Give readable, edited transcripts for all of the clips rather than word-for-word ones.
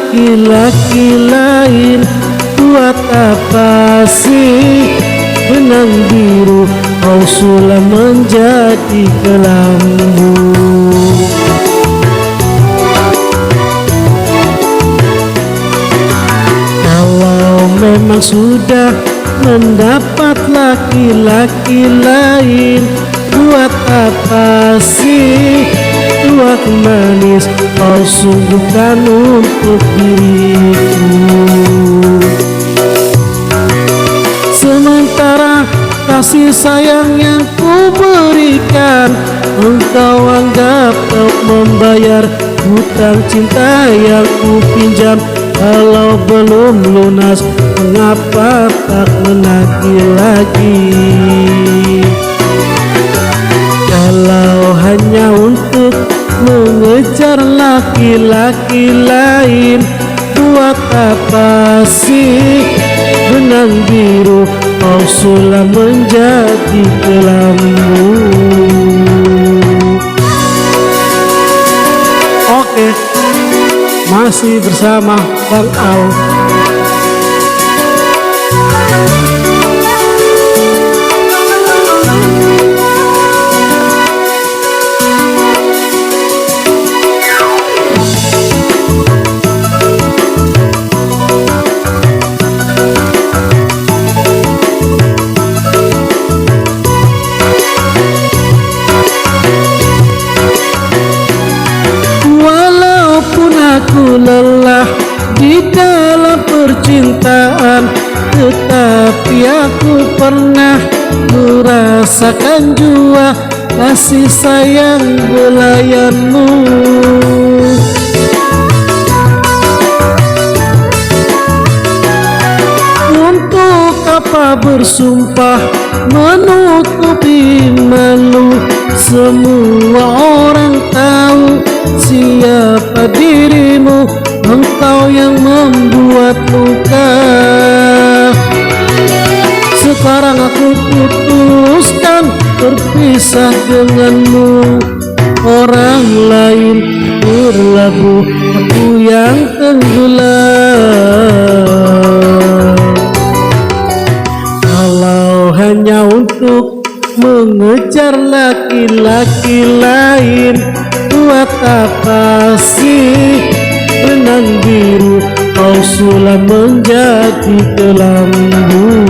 laki-laki lain. Buat apa sih benang biru kau sulam menjadi kelambu? Kalau memang sudah mendapat laki-laki lain, buat apa sih tuak manis kau sungguhkan untuk diriku? Sementara kasih sayang yang ku berikan, engkau anggap tak membayar hutang cinta yang ku pinjam. Kalau belum lunas, mengapa tak menagih lagi? Kalau hanya untuk mengejar laki-laki lain, buat apa sih benang biru kau sulam menjadi kelambu? Oke, masih bersama Bang Al. Aku lelah di dalam percintaan, tetapi aku pernah merasakan jua kasih sayang belayanmu. Untuk apa bersumpah menutupi malu? Semua orang tahu siapa dirimu, engkau yang membuat luka. Sekarang aku putuskan berpisah denganmu. Orang lain berlabuh, aku yang tenggelam. Kalau hanya untuk mengejar laki-laki lain, buat apa sih benang biru kau sulam menjadi kelambu?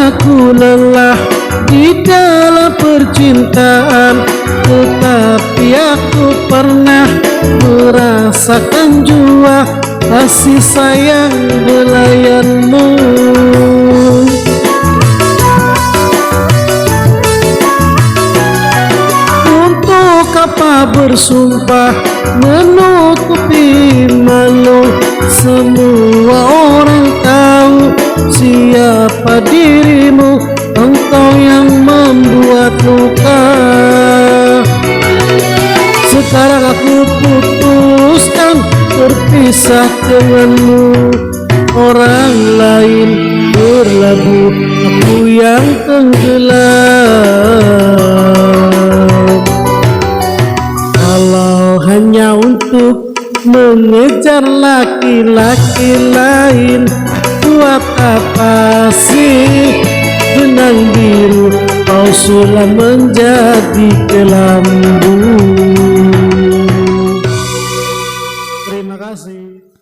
Aku lelah di dalam percintaan, tetapi aku pernah merasakan jua kasih sayang belayanmu. Untuk apa bersumpah menutupi malu? Semua orang tahu siapa dirimu, engkau yang membuat luka. Sekarang aku putuskan berpisah denganmu. Orang lain berlabuh, aku yang tenggelam. Kalau hanya untuk mengejar laki-laki lain, buat apa sih benang biru kau sulam menjadi kelambu? Terima kasih.